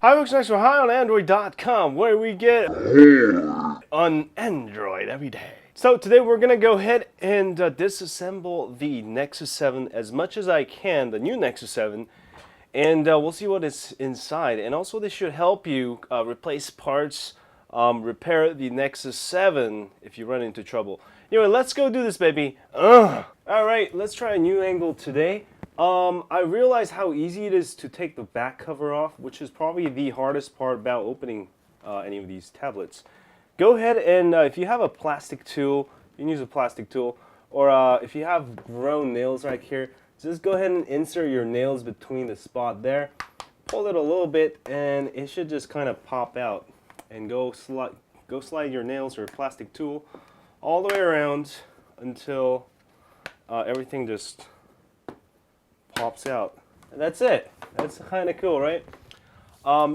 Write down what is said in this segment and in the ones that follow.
Hi folks, thanks for hi on Android.com, where we get on Android every day. So today we're gonna go ahead and disassemble the Nexus 7 as much as I can, the new Nexus 7, and we'll see what is inside. And also this should help you replace parts, repair the Nexus 7 if you run into trouble. Anyway, let's go do this, baby. Alright, let's try a new angle today. I realize how easy it is to take the back cover off, which is probably the hardest part about opening any of these tablets. Go ahead and if you have a plastic tool, you can use a plastic tool, or if you have grown nails right here, just go ahead and insert your nails between the spot there, pull it a little bit, and it should just kind of pop out. And go slide your nails or plastic tool all the way around until everything just pops out. And that's it. That's kind of cool, right?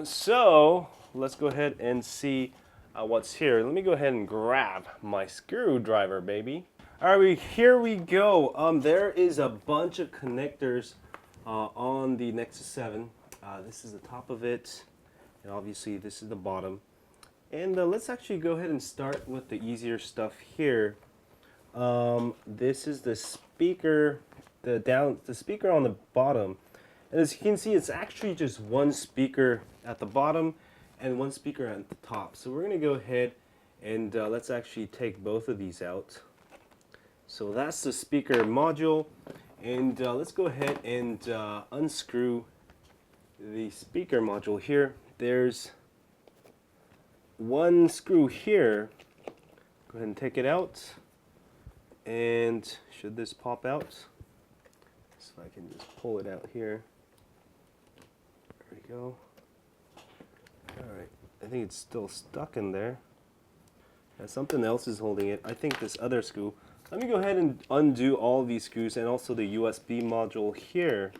So let's go ahead and see what's here. Let me go ahead and grab my screwdriver, baby. All right, here we go. There is a bunch of connectors on the Nexus 7. This is the top of it, and obviously this is the bottom. And let's actually go ahead and start with the easier stuff here. This is the speaker. The speaker on the bottom, and as you can see, it's actually just one speaker at the bottom and one speaker at the top. So we're gonna go ahead and let's actually take both of these out. So that's the speaker module, and let's go ahead and unscrew the speaker module here. There's one screw here. Go ahead and take it out, and should this pop out? So I can just pull it out here. There we go. Alright, I think it's still stuck in there. And something else is holding it. I think this other screw. Let me go ahead and undo all these screws and also the USB module here.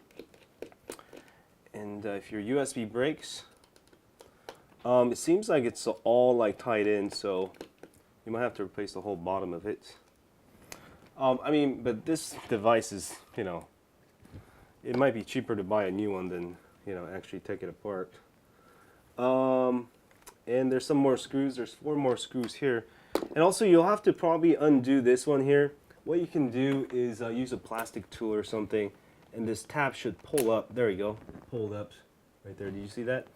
And if your USB breaks, it seems like it's all like tied in, so you might have to replace the whole bottom of it. I mean, but this device is, you know, it might be cheaper to buy a new one than, you know, actually take it apart. And there's some more screws. There's 4 more screws here. And also you'll have to probably undo this one here. What you can do is use a plastic tool or something, and this tab should pull up. There we go. Pulled up right there. Did you see that?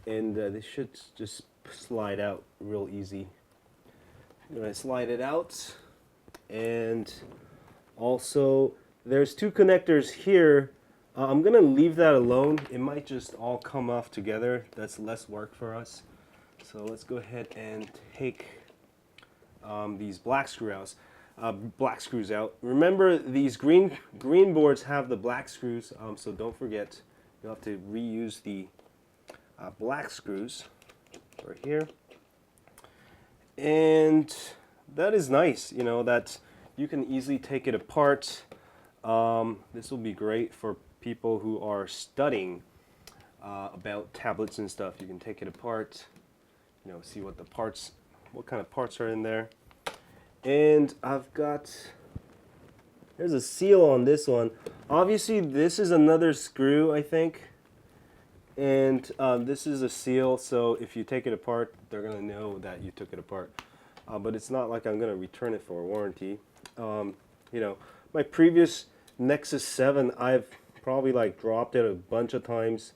And this should just slide out real easy. I'm going to slide it out. And also there's 2 connectors here. I'm gonna leave that alone. It might just all come off together. That's less work for us. So let's go ahead and take these black screws out. Remember, these green boards have the black screws, so don't forget, you'll have to reuse the black screws right here. And that is nice, you know, that you can easily take it apart. This will be great for people who are studying about tablets and stuff. You can take it apart, you know, see what kind of parts are in there. And there's a seal on this one. Obviously this is another screw, I think, and this is a seal, so if you take it apart, they're gonna know that you took it apart. But it's not like I'm gonna return it for a warranty. You know, my previous Nexus 7, I've probably like dropped it a bunch of times,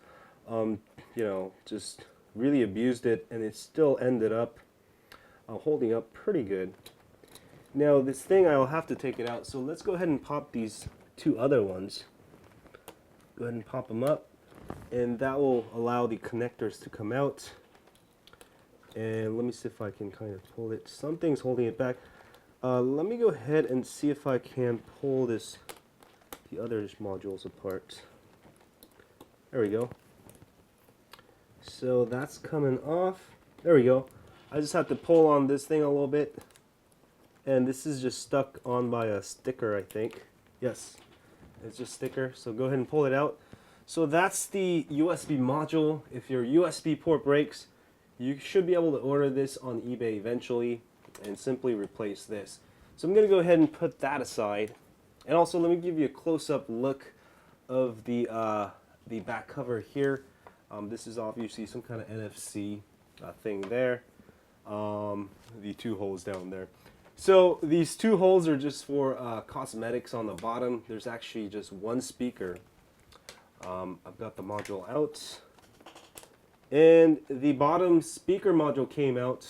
you know, just really abused it, and it still ended up holding up pretty good. Now this thing, I'll have to take it out, so let's go ahead and pop these 2 other ones. Go ahead and pop them up, and that will allow the connectors to come out. And let me see if I can kind of pull it. Something's holding it back. Let me go ahead and see if I can pull the other modules apart. There we go. So that's coming off. There we go. I just have to pull on this thing a little bit, and this is just stuck on by a sticker, I think. Yes, it's just sticker, so go ahead and pull it out. So that's the USB module. If your USB port breaks, you should be able to order this on eBay eventually and simply replace this. So I'm going to go ahead and put that aside. And also, let me give you a close-up look of the back cover here. This is obviously some kind of NFC thing there. The two holes down there. So these two holes are just for cosmetics on the bottom. There's actually just one speaker. I've got the module out. And the bottom speaker module came out.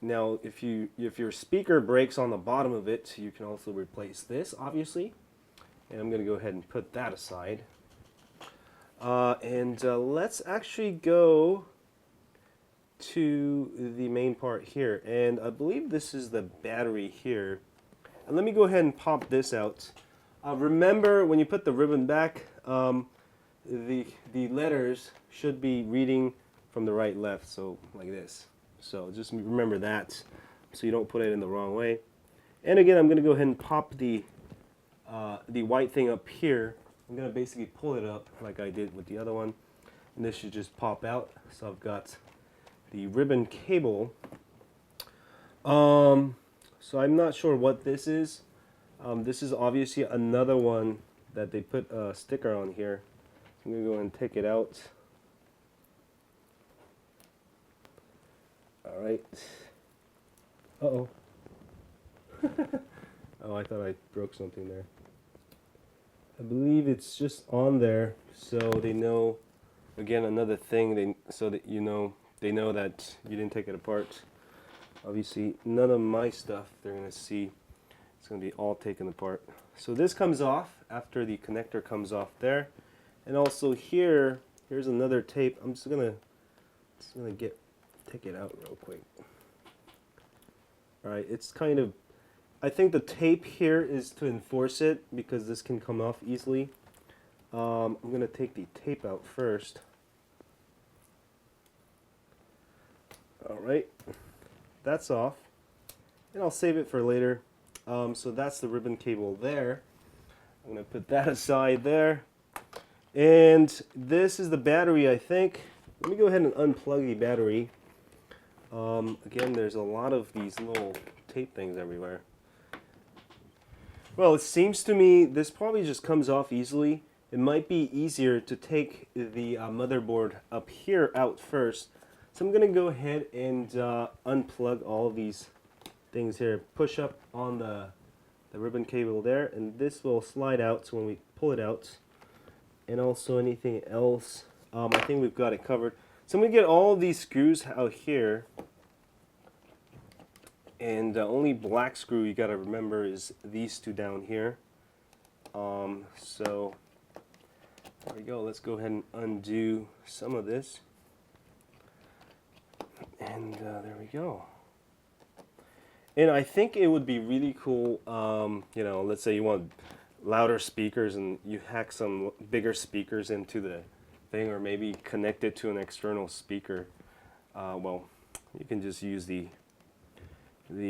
Now, if your speaker breaks on the bottom of it, you can also replace this, obviously. And I'm going to go ahead and put that aside. Let's actually go to the main part here. And I believe this is the battery here. And let me go ahead and pop this out. Remember, when you put the ribbon back, the letters should be reading from the right left, so like this. So just remember that, so you don't put it in the wrong way. And again, I'm going to go ahead and pop the white thing up here. I'm going to basically pull it up like I did with the other one, and this should just pop out. So I've got the ribbon cable. So I'm not sure what this is. This is obviously another one that they put a sticker on here. I'm going to go and take it out. Alright. Uh-oh. Oh, I thought I broke something there. I believe it's just on there so they know, again, another thing, so that they know that you didn't take it apart. Obviously, none of my stuff they're going to see. It's going to be all taken apart. So this comes off after the connector comes off there. And also here's another tape. I'm just gonna take it out real quick. All right, it's kind of, I think the tape here is to enforce it because this can come off easily. I'm gonna take the tape out first. All right, that's off, and I'll save it for later. So that's the ribbon cable there. I'm gonna put that aside there. And this is the battery, I think. Let me go ahead and unplug the battery. Again, there's a lot of these little tape things everywhere. Well, it seems to me this probably just comes off easily. It might be easier to take the motherboard up here out first. So I'm going to go ahead and unplug all of these things here. Push up on the ribbon cable there, and this will slide out, so when we pull it out, and also anything else, I think we've got it covered. So I'm going to get all of these screws out here, and only black screw you got to remember is these two down here. So there we go. Let's go ahead and undo some of this, and there we go. And I think it would be really cool, you know, let's say you want louder speakers and you hack some bigger speakers into the thing, or maybe connect it to an external speaker. Well, you can just use the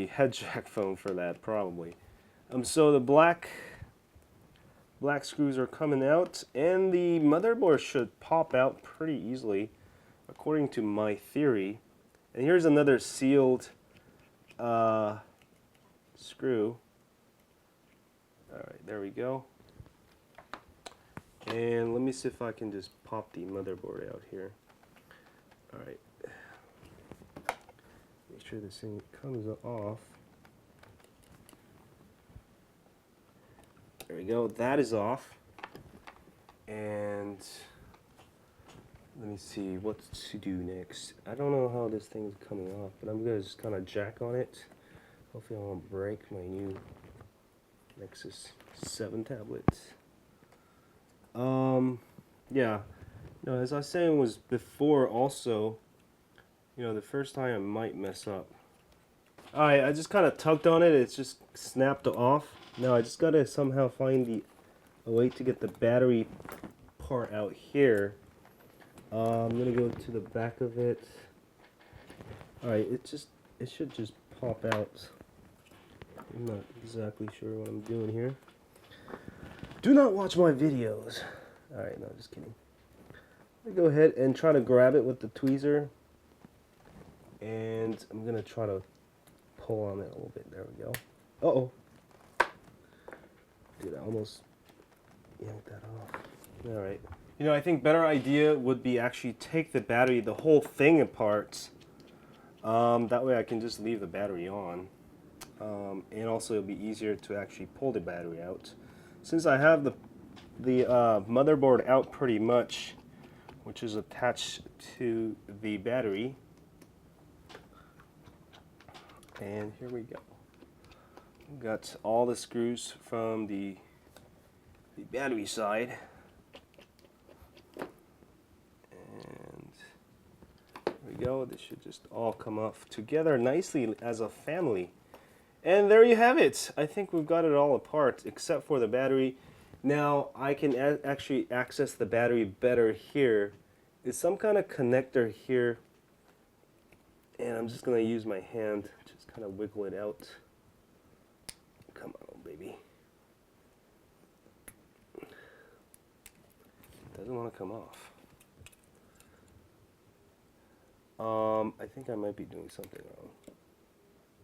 head jack phone for that probably. So the black screws are coming out, and the motherboard should pop out pretty easily according to my theory. And here's another sealed screw. Alright, there we go. And let me see if I can just pop the motherboard out here. Alright. Make sure this thing comes off. There we go, that is off. And let me see what to do next. I don't know how this thing's coming off, but I'm gonna just kind of jack on it. Hopefully I won't break my new Nexus 7 tablet. Yeah, you know, as I was saying was before also, you know, the first time I might mess up. Alright, I just kind of tugged on it, it's just snapped off. Now I just gotta somehow find a way to get the battery part out here. I'm gonna go to the back of it. Alright, it should just pop out. I'm not exactly sure what I'm doing here. Do not watch my videos. Alright, no, just kidding. I'm gonna go ahead and try to grab it with the tweezer. And I'm gonna try to pull on it a little bit. There we go. Uh-oh. Dude, I almost yanked that off. Alright. You know, I think better idea would be actually take the battery, the whole thing apart. That way I can just leave the battery on. And also it'll be easier to actually pull the battery out. Since I have the motherboard out pretty much, which is attached to the battery. And here we go. We've got all the screws from the battery side. And there we go. This should just all come off together nicely as a family. And there you have it. I think we've got it all apart except for the battery. Now I can actually access the battery better here. There's some kind of connector here. And I'm just going to use my hand, just kind of wiggle it out. Come on, baby. It doesn't want to come off. I think I might be doing something wrong.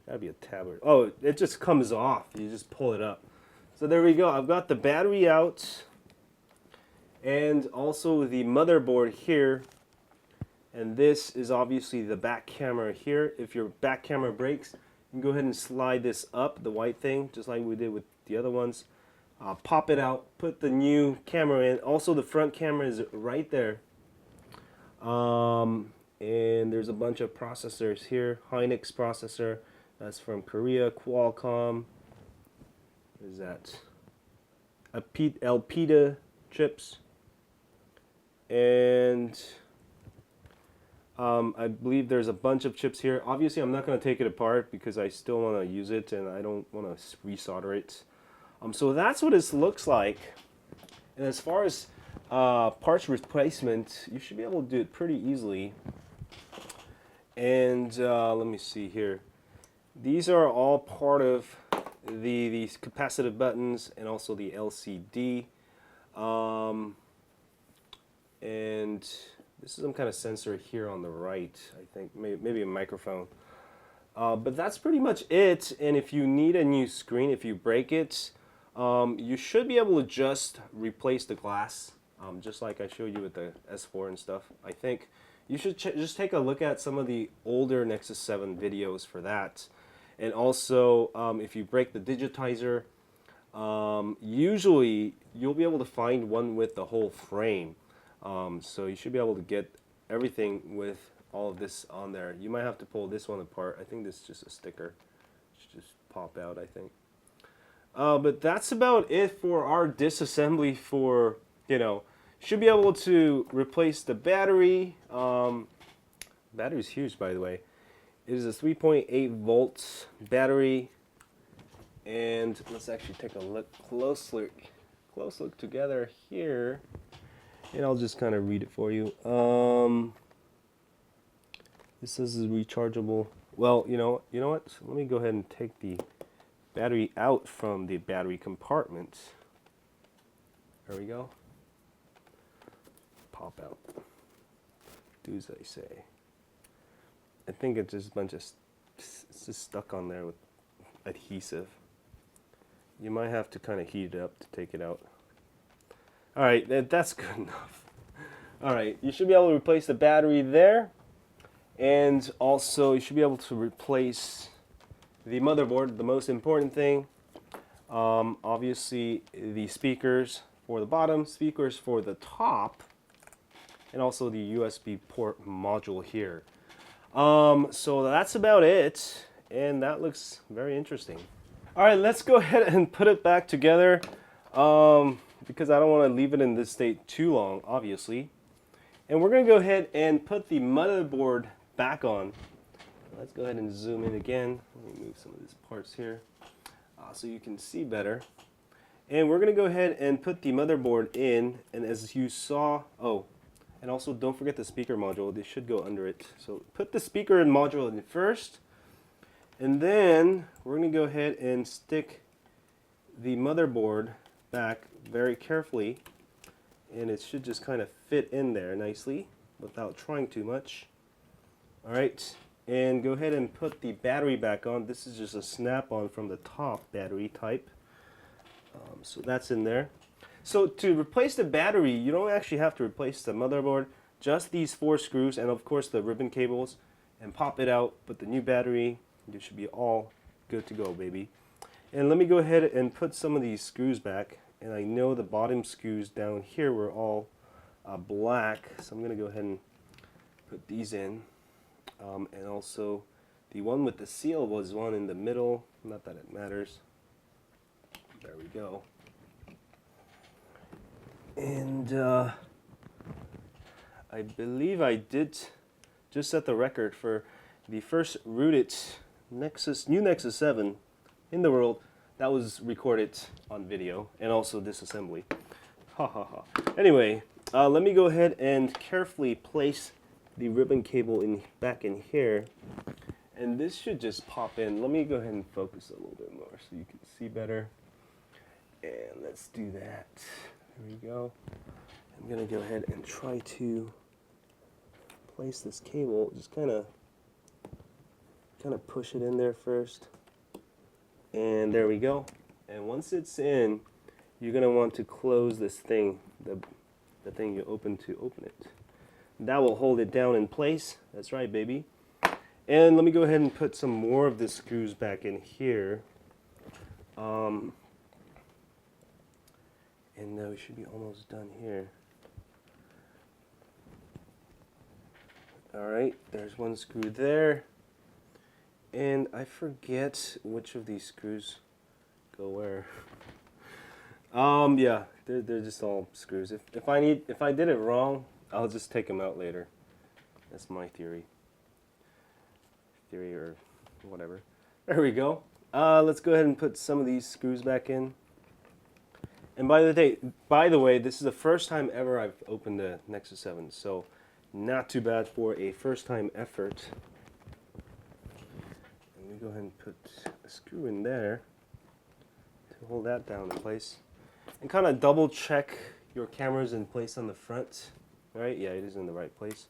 That'd be a tablet. Oh, it just comes off. You just pull it up. So there we go. I've got the battery out and also the motherboard here. And this is obviously the back camera here. If your back camera breaks, you can go ahead and slide this up, the white thing, just like we did with the other ones. Pop it out, put the new camera in. Also, the front camera is right there. And there's a bunch of processors here. Hynix processor, that's from Korea. Qualcomm. What is that? Elpida chips. And I believe there's a bunch of chips here. Obviously, I'm not going to take it apart because I still want to use it and I don't want to resolder it. So that's what this looks like. And as far as parts replacement, you should be able to do it pretty easily. And let me see here. These are all part of these capacitive buttons and also the LCD. And this is some kind of sensor here on the right, I think, maybe a microphone. But that's pretty much it. And if you need a new screen, if you break it, you should be able to just replace the glass, just like I showed you with the S4 and stuff. I think you should just take a look at some of the older Nexus 7 videos for that. And also, if you break the digitizer, usually you'll be able to find one with the whole frame. So you should be able to get everything with all of this on there. You might have to pull this one apart. I think this is just a sticker. It should just pop out, I think. But that's about it for our disassembly for, you know, should be able to replace the battery. Battery's huge, by the way. It is a 3.8 volts battery. And let's actually take a close look together here. And I'll just kind of read it for you. This is rechargeable. Well, you know what? So let me go ahead and take the battery out from the battery compartment. There we go. Pop out. Do as I say. I think it's just a bunch of, it's just stuck on there with adhesive. You might have to kind of heat it up to take it out. Alright, that's good enough. Alright, you should be able to replace the battery there. And also, you should be able to replace the motherboard, the most important thing. Obviously, the speakers for the bottom, speakers for the top, and also the USB port module here. So that's about it, and that looks very interesting. Alright, let's go ahead and put it back together. Because I don't want to leave it in this state too long, obviously. And we're going to go ahead and put the motherboard back on. Let's go ahead and zoom in again. Let me move some of these parts here so you can see better. And we're going to go ahead and put the motherboard in. And as you saw, and also don't forget the speaker module. They should go under it. So put the speaker module in first. And then we're going to go ahead and stick the motherboard back very carefully, and it should just kind of fit in there nicely without trying too much. Alright, and go ahead and put the battery back on. This is just a snap-on from the top battery type. So that's in there. So to replace the battery, you don't actually have to replace the motherboard, just these 4 screws and of course the ribbon cables, and pop it out. But the new battery, you should be all good to go, baby. And let me go ahead and put some of these screws back. And I know the bottom screws down here were all black, so I'm going to go ahead and put these in. And also the one with the seal was one in the middle, not that it matters. There we go. And I believe I did just set the record for the first rooted new Nexus 7 in the world that was recorded on video, and also disassembly. Ha ha ha. Anyway, let me go ahead and carefully place the ribbon cable back in here, and this should just pop in. Let me go ahead and focus a little bit more so you can see better. And let's do that. There we go. I'm gonna go ahead and try to place this cable. Just kind of push it in there first. And there we go. And once it's in, you're gonna want to close this thing, the thing you open to open it. That will hold it down in place. That's right, baby. And let me go ahead and put some more of the screws back in here. And we should be almost done here. Alright, there's one screw there. And I forget which of these screws go where. Yeah, they're just all screws. If I did it wrong, I'll just take them out later. That's my theory. Theory or whatever. There we go. Let's go ahead and put some of these screws back in. And by the way, this is the first time ever I've opened the Nexus 7, so not too bad for a first-time effort. Let me go ahead and put a screw in there to hold that down in place. And kind of double check your camera's in place on the front. Right? Yeah, it is in the right place.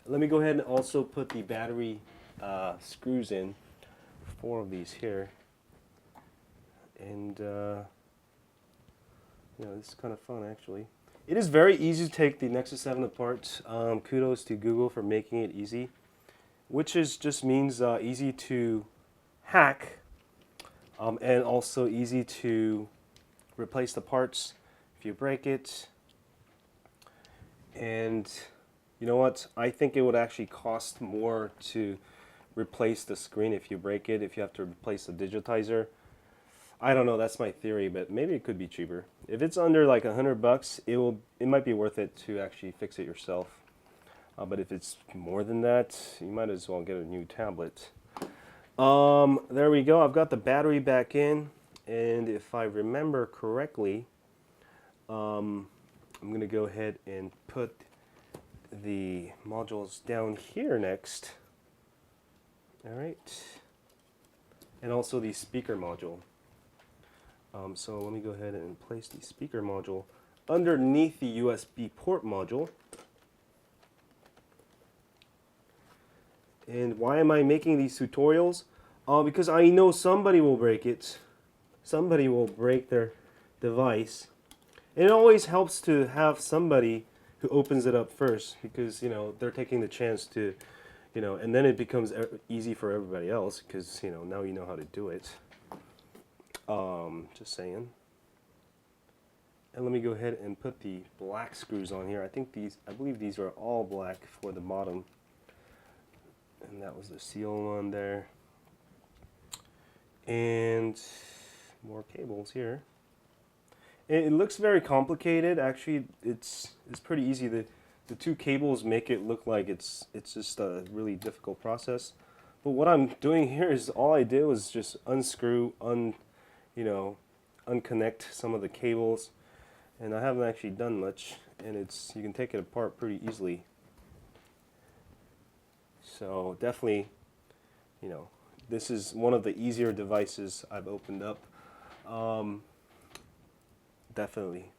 Let me go ahead and also put the battery screws in. 4 of these here. And yeah, this is kind of fun actually. It is very easy to take the Nexus 7 apart. Kudos to Google for making it easy, which just means easy to hack, and also easy to replace the parts if you break it. And you know what? I think it would actually cost more to replace the screen if you break it, if you have to replace the digitizer. I don't know, that's my theory, but maybe it could be cheaper. If it's under like $100, it might be worth it to actually fix it yourself. But if it's more than that, you might as well get a new tablet. There we go. I've got the battery back in, and if I remember correctly, I'm going to go ahead and put the modules down here next. All right, and also the speaker module. So let me go ahead and place the speaker module underneath the USB port module. And why am I making these tutorials? Because I know somebody will break it. Somebody will break their device. And it always helps to have somebody who opens it up first, because you know they're taking the chance to, you know, and then it becomes easy for everybody else because you know now you know how to do it. Just saying. And let me go ahead and put the black screws on here. I believe these are all black for the bottom. And that was the seal one there. And more cables here. And it looks very complicated. Actually, it's pretty easy. The 2 cables make it look like it's just a really difficult process. But what I'm doing here is all I did was just unscrew, unconnect some of the cables, and I haven't actually done much, and you can take it apart pretty easily. So definitely, you know, this is one of the easier devices I've opened up. Definitely.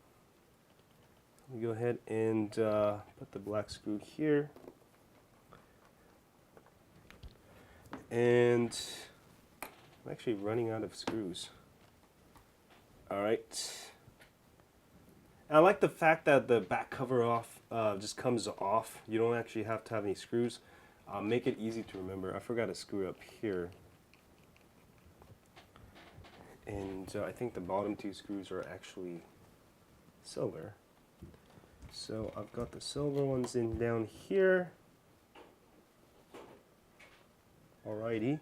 Let me go ahead and put the black screw here. And I'm actually running out of screws. Alright. And I like the fact that the back cover off just comes off. You don't actually have to have any screws. Make it easy to remember. I forgot a screw up here. And I think the bottom two screws are actually silver. So I've got the silver ones in down here. Alrighty.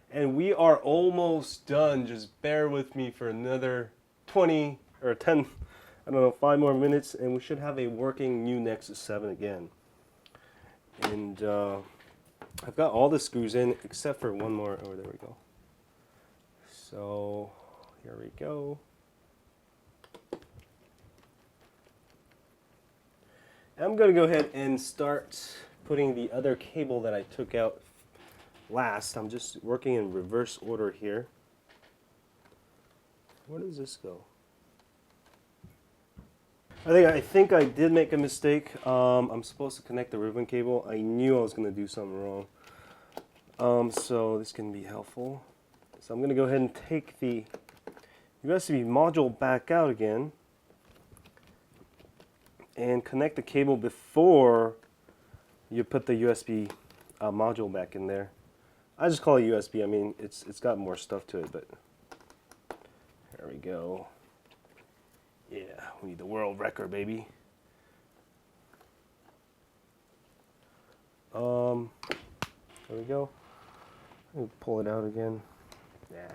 And we are almost done. Just bear with me for another 20 or 10, I don't know, 5 more minutes, and we should have a working new Nexus 7 again. And I've got all the screws in except for one more. Oh, there we go. So here we go. I'm going to go ahead and start putting the other cable that I took out last. I'm just working in reverse order here. Where does this go? I think I did make a mistake. I'm supposed to connect the ribbon cable. I knew I was going to do something wrong. So this can be helpful. So I'm going to go ahead and take the USB module back out again and connect the cable before you put the USB module back in there. I just call it USB. I mean, it's got more stuff to it, but there we go. Yeah, we need the world record, baby. There we go. Let me pull it out again. Yeah.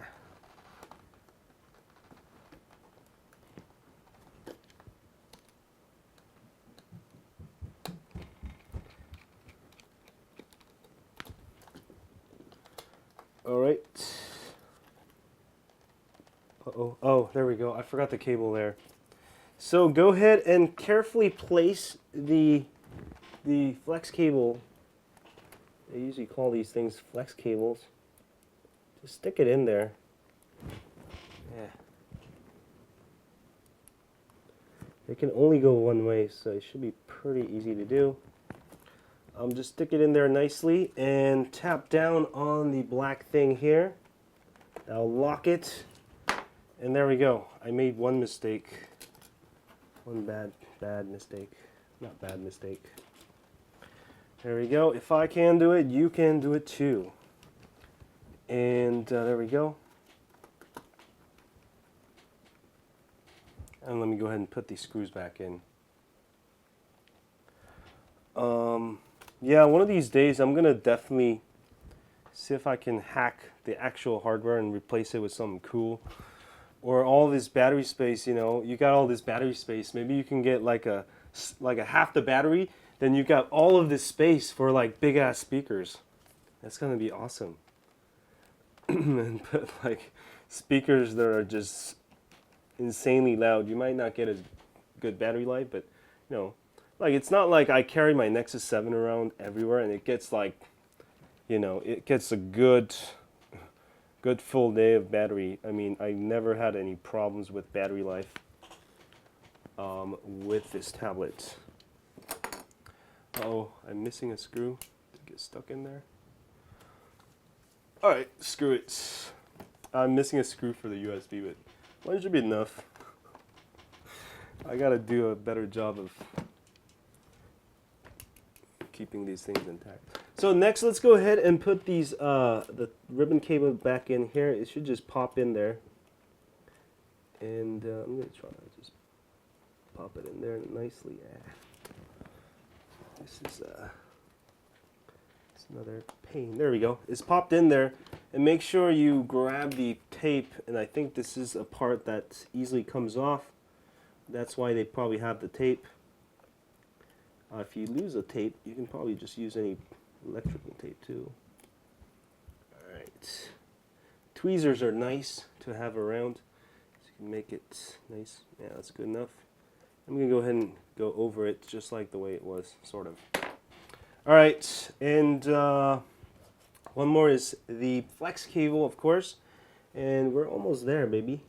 All right. Uh-oh. Oh, there we go. I forgot the cable there. So go ahead and carefully place the flex cable. They usually call these things flex cables. Just stick it in there. Yeah. It can only go one way, so it should be pretty easy to do. Just stick it in there nicely and tap down on the black thing here. Now lock it, and there we go. I made one mistake. One bad mistake. Not bad mistake. There we go. If I can do it, you can do it too. And there we go. And let me go ahead and put these screws back in. Yeah, one of these days I'm gonna definitely see if I can hack the actual hardware and replace it with something cool. Or all this battery space, you know, you got all this battery space. Maybe you can get like a half the battery, then you got all of this space for like big ass speakers. That's gonna be awesome. And put like speakers that are just insanely loud. You might not get as good battery life, but you know, like it's not like I carry my Nexus 7 around everywhere and it gets like, you know, it gets a good full day of battery. I mean, I never had any problems with battery life with this tablet. Uh-oh, I'm missing a screw. Did it get stuck in there? Alright, screw it. I'm missing a screw for the USB, but one should be enough. I gotta do a better job of keeping these things intact. So next, let's go ahead and put these the ribbon cable back in here. It should just pop in there, and I'm gonna try to just pop it in there nicely. This is it's another pain. There we go. It's popped in there, and make sure you grab the tape. And I think this is a part that easily comes off. That's why they probably have the tape. If you lose a tape, you can probably just use any electrical tape too. Alright. Tweezers are nice to have around, so you can make it nice. Yeah, that's good enough. I'm going to go ahead and go over it just like the way it was, sort of. Alright, and one more is the flex cable, of course. And we're almost there, baby.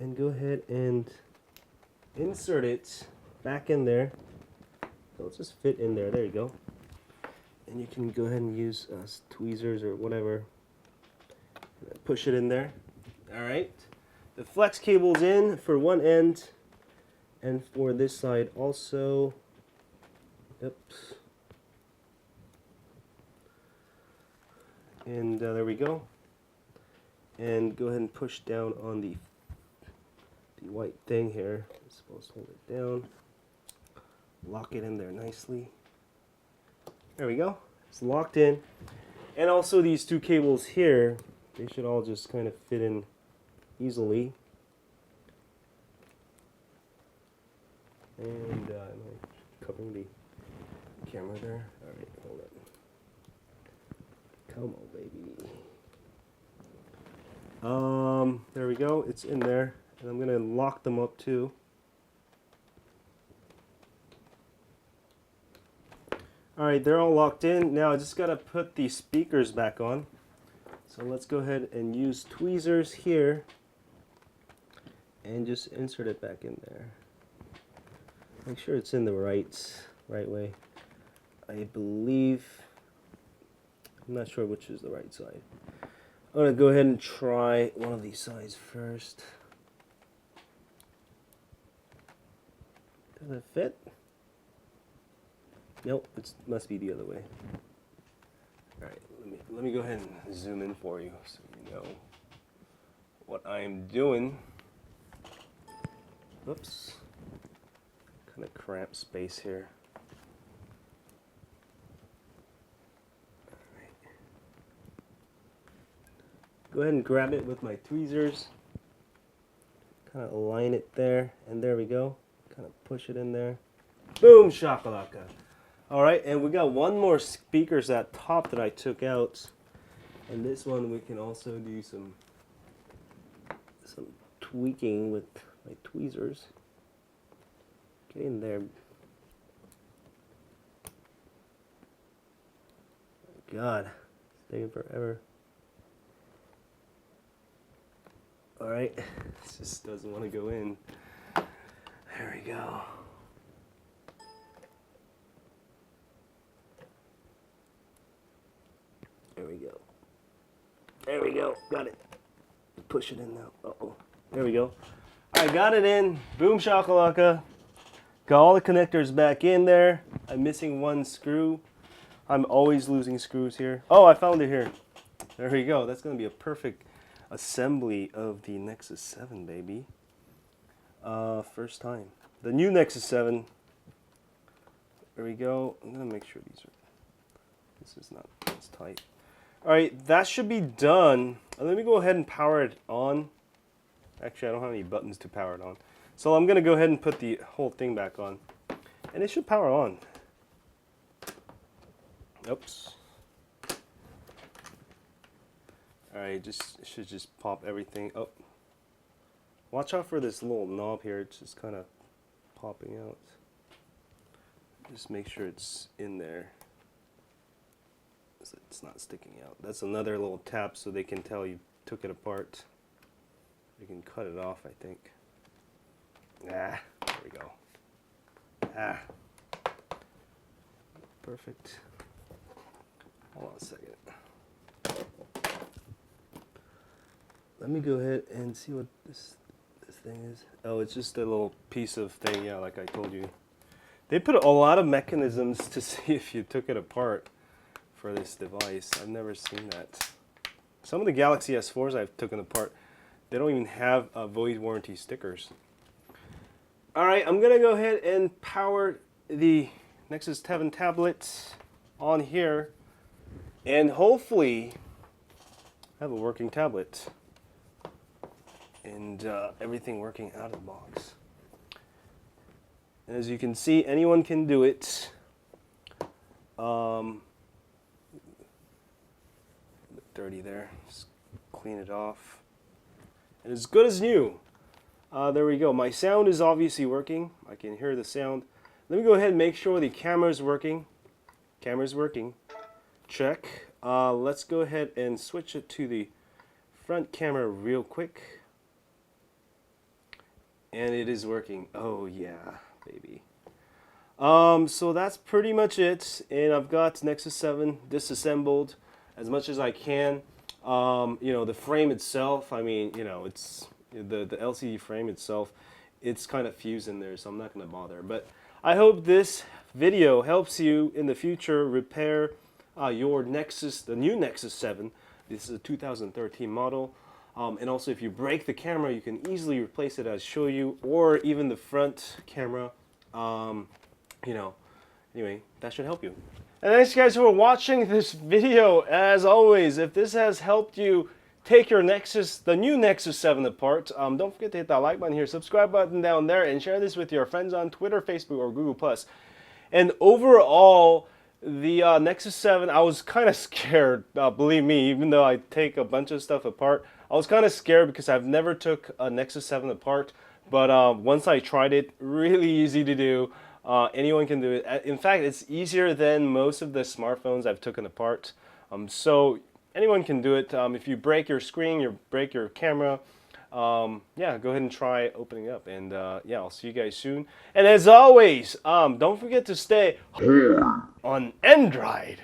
And go ahead and insert it back in there. It'll just fit in there. There you go. And you can go ahead and use tweezers or whatever. Push it in there. All right. The flex cable's in for one end. And for this side also, oops. And there we go. And go ahead and push down on the white thing here. It's supposed to hold it down. Lock it in there nicely. There we go. It's locked in. And also these two cables here, they should all just kind of fit in easily. And am I covering the camera there? Alright, hold it. Come on, baby. There we go. It's in there. And I'm going to lock them up too. Alright, they're all locked in. Now I just got to put the speakers back on. So let's go ahead and use tweezers here and just insert it back in there. Make sure it's in the right way. I believe, I'm not sure which is the right side. I'm going to go ahead and try one of these sides first. Does it fit? Nope, it must be the other way. Alright, let me go ahead and zoom in for you so you know what I'm doing. Oops. Kind of cramped space here. Alright. Go ahead and grab it with my tweezers. Kind of align it there, and there we go. Kind of push it in there. Boom shakalaka. Alright, and we got one more speakers at top that I took out. And this one we can also do some tweaking with my tweezers. Get in there. God, it's taking forever. Alright, this just doesn't want to go in. There we go. There we go. There we go. Got it. Push it in now. Uh-oh. There we go. I got it in. Boom shakalaka. Got all the connectors back in there. I'm missing one screw. I'm always losing screws here. Oh, I found it here. There we go. That's going to be a perfect assembly of the Nexus 7, baby. First time. The new Nexus 7. There we go. I'm going to make sure this is not as tight. Alright, that should be done. Let me go ahead and power it on. Actually, I don't have any buttons to power it on. So I'm going to go ahead and put the whole thing back on. And it should power on. Oops. Alright, it should just pop everything up. Watch out for this little knob here. It's just kind of popping out. Just make sure it's in there. It's not sticking out. That's another little tap so they can tell you took it apart. You can cut it off, I think. Ah, there we go. Ah. Perfect. Hold on a second. Let me go ahead and see what this thing is. Oh, it's just a little piece of thing, yeah, like I told you. They put a lot of mechanisms to see if you took it apart for this device. I've never seen that. Some of the Galaxy S4s I've taken apart, they don't even have void warranty stickers. Alright, I'm gonna go ahead and power the Nexus 7 tablet on here and hopefully have a working tablet and everything working out of the box. And as you can see, anyone can do it. Dirty there. Just clean it off. And as good as new. There we go. My sound is obviously working. I can hear the sound. Let me go ahead and make sure the camera's working. Camera's working. Check. Let's go ahead and switch it to the front camera real quick. And it is working. Oh yeah, baby. So that's pretty much it. And I've got Nexus 7 disassembled as much as I can. You know, the frame itself, I mean, you know, it's the LCD frame itself it's kind of fused in there, so I'm not going to bother. But I hope this video helps you in the future repair your Nexus, the new Nexus 7. This is a 2013 model. And also, if you break the camera, you can easily replace it as show you, or even the front camera. You know, anyway, that should help you. And thanks, guys, for watching this video. As always, if this has helped you take your Nexus, the new Nexus 7 apart, don't forget to hit that like button here, subscribe button down there, and share this with your friends on Twitter, Facebook, or Google+. And overall, the Nexus 7, I was kind of scared, believe me, even though I take a bunch of stuff apart. I was kind of scared because I've never took a Nexus 7 apart, but once I tried it, really easy to do. Anyone can do it. In fact, it's easier than most of the smartphones I've taken apart. So anyone can do it. If you break your screen, you break your camera, yeah, go ahead and try opening up. And yeah, I'll see you guys soon. And as always, don't forget to stay on Android.